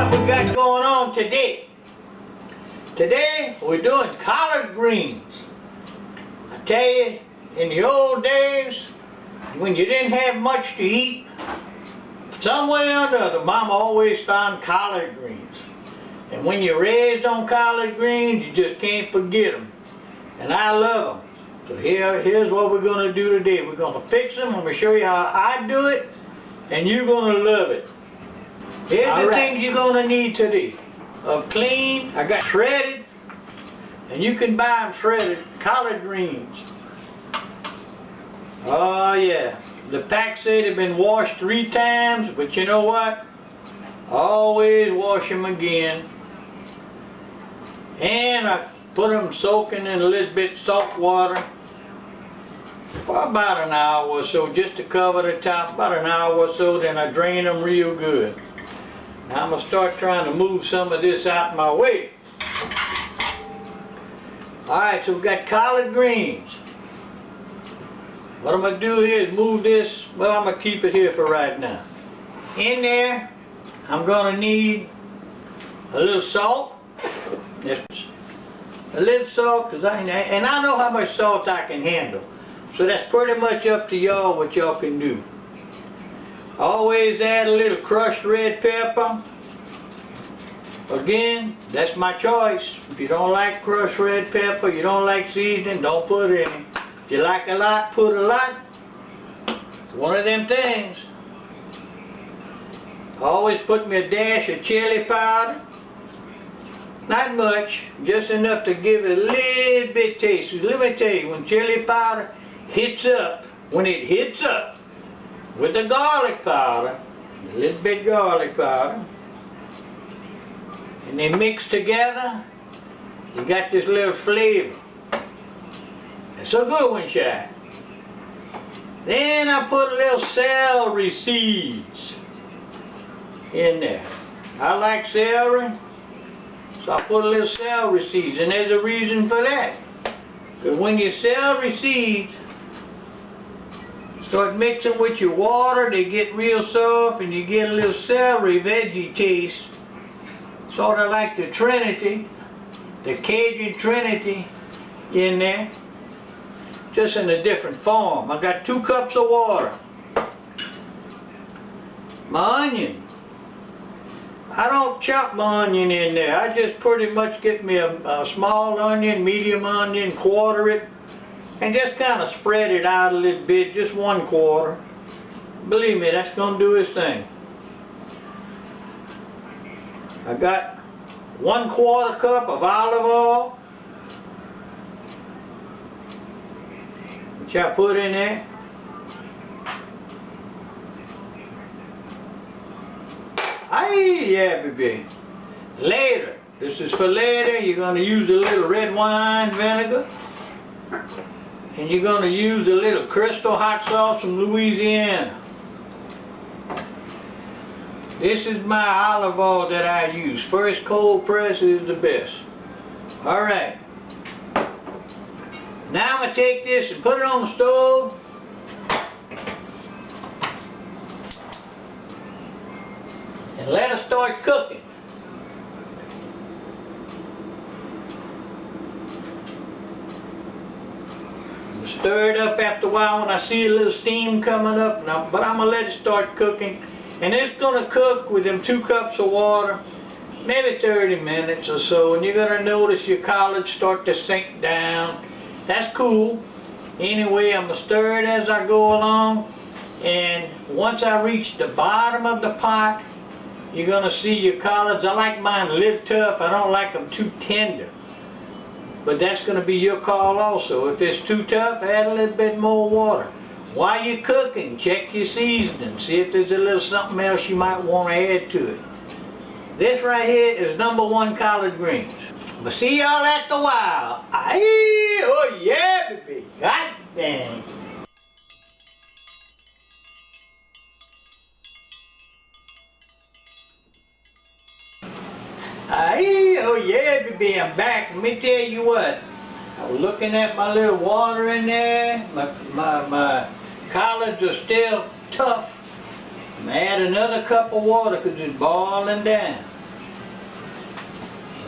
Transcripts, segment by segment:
what we got going on today. Today we're doing collard greens. I tell you, in the old days, when you didn't have much to eat, some way or another, Mama always found collard greens. And when you're raised on collard greens, you just can't forget them. And I love them. So here's what we're going to do today. We're going to fix them. I'm going to show you how I do it, and you're going to love it. Here's the things you're going to need today. Of clean, I got shredded, and you can buy them shredded, collard greens. Oh yeah, the pack say they've been washed 3 times, but you know what? Always wash them again. And I put them soaking in a little bit salt water for about an hour or so, just to cover the top, about an hour or so, then I drain them real good. Now I'm going to start trying to move some of this out my way. Alright, so we've got collard greens. What I'm going to do here is move this, well, I'm going to keep it here for right now. In there, I'm going to need a little salt. A little salt, and I know how much salt I can handle. So that's pretty much up to y'all what y'all can do. Always add a little crushed red pepper. Again, that's my choice. If you don't like crushed red pepper, you don't like seasoning, don't put any. If you like a lot, put a lot. It's one of them things. Always put me a dash of chili powder. Not much, just enough to give it a little bit taste. Let me tell you, when chili powder hits up, when it hits up with the garlic powder, a little bit garlic powder, and they mix together, you got this little flavor. It's a good one, Shy. Then I put a little celery seeds in there. I like celery, so I put a little celery seeds, and there's a reason for that. Because when your celery seeds start mixing with your water, they get real soft, and you get a little celery veggie taste, sort of like the Trinity, the Cajun Trinity in there, just in a different form. I got 2 cups of water. My onion. I don't chop my onion in there. I just pretty much get me a small onion, medium onion, quarter it, and just kind of spread it out a little bit, just 1/4. Believe me, that's going to do its thing. I got 1/4 cup of olive oil, which I put in there. Yeah, baby. Later, this is for later, you're going to use a little red wine vinegar. And you're going to use a little Crystal hot sauce from Louisiana. This is my olive oil that I use. First cold press is the best. Alright. Now I'm going to take this and put it on the stove. And let it start cooking. Stir it up after a while when I see a little steam coming up, but I'm going to let it start cooking. And it's going to cook with them 2 cups of water, maybe 30 minutes or so, and you're going to notice your collards start to sink down. That's cool. Anyway, I'm going to stir it as I go along, and once I reach the bottom of the pot, you're going to see your collards. I like mine a little tough. I don't like them too tender. But that's going to be your call also. If it's too tough, add a little bit more water. While you're cooking, check your seasoning. See if there's a little something else you might want to add to it. This right here is #1 collard greens. But see y'all after a while. Aye, oh yeah, baby. God dang. Aye, oh yeah, baby, I'm back. Let me tell you what. I was looking at my little water in there. My collards are still tough. I'm gonna add another cup of water because it's boiling down.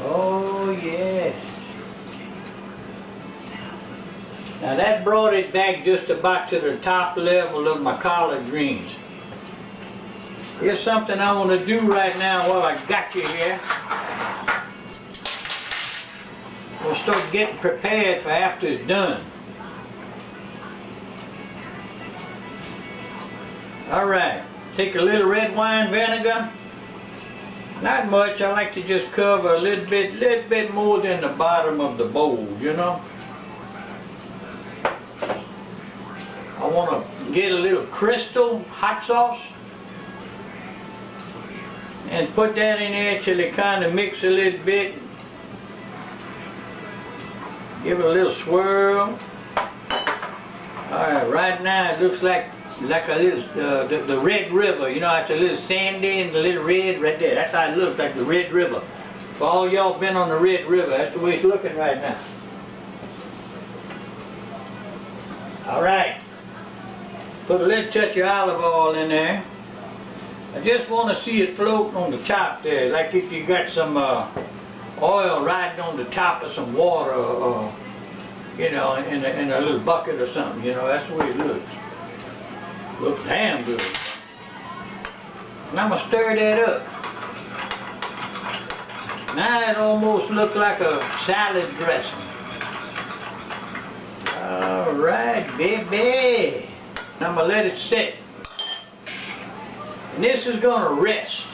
Oh yes. Now that brought it back just about to the top level of my collard greens. Here's something I want to do right now while I got you here. We'll start getting prepared for after it's done. Alright, take a little red wine vinegar. Not much, I like to just cover a little bit more than the bottom of the bowl, you know. I want to get a little crystal hot sauce and put that in there till it kind of mix a little bit. Give it a little swirl. Alright, right now it looks like a little, the Red River, you know, it's a little sandy and the little red right there. That's how it looks, like the Red River. For all y'all been on the Red River, that's the way it's looking right now. Alright. Put a little touch of olive oil in there. I just want to see it floating on the top there, like if you got some oil riding on the top of some water, you know, in a little bucket or something, you know, that's the way it looks. Looks damn good. And I'm going to stir that up. Now it almost looks like a salad dressing. Alright, baby. I'm going to let it sit. And this is going to rest.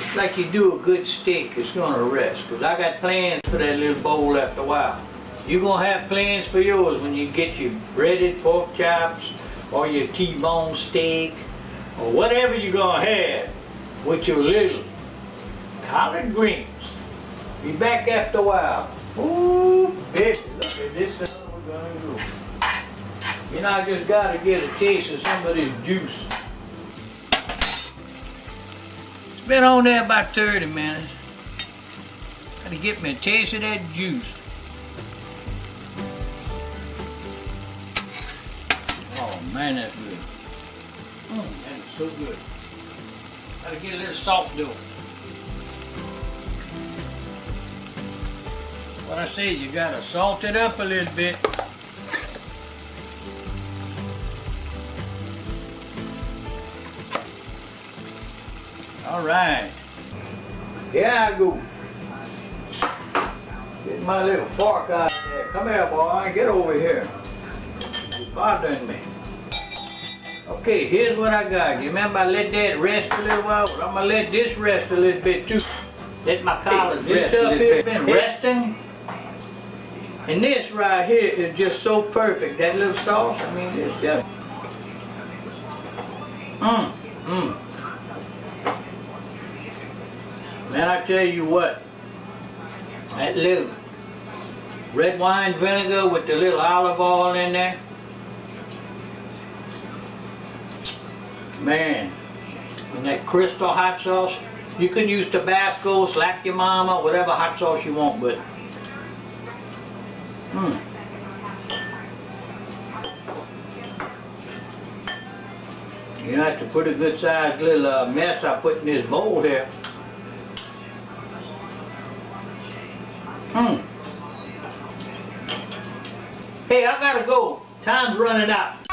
It's like you do a good steak, it's going to rest. Because I got plans for that little bowl after a while. You're going to have plans for yours when you get your breaded pork chops or your T-bone steak or whatever you're going to have with your little collard greens. Be back after a while. Ooh, baby, look at this thing we're going to do. You know, I just got to get a taste of some of this juice. It's been on there about 30 minutes. Got to get me a taste of that juice. Oh man, that's good. That is so good. Got to get a little salt to it. What I said, you got to salt it up a little bit. All right, here I go. Get my little fork out of there. Come here, boy, get over here. You're bothering me. Okay, here's what I got. You remember I let that rest a little while? Well, I'm gonna let this rest a little bit too. Let my collards rest. This stuff here has been resting. And this right here is just so perfect. That little sauce, I mean, it's just... Man, I tell you what, that little red wine vinegar with the little olive oil in there, man, and that crystal hot sauce, you can use Tabasco, Slap Your Mama, whatever hot sauce you want, but you have to put a good sized little mess I put in this bowl here. Hey, I gotta go. Time's running out.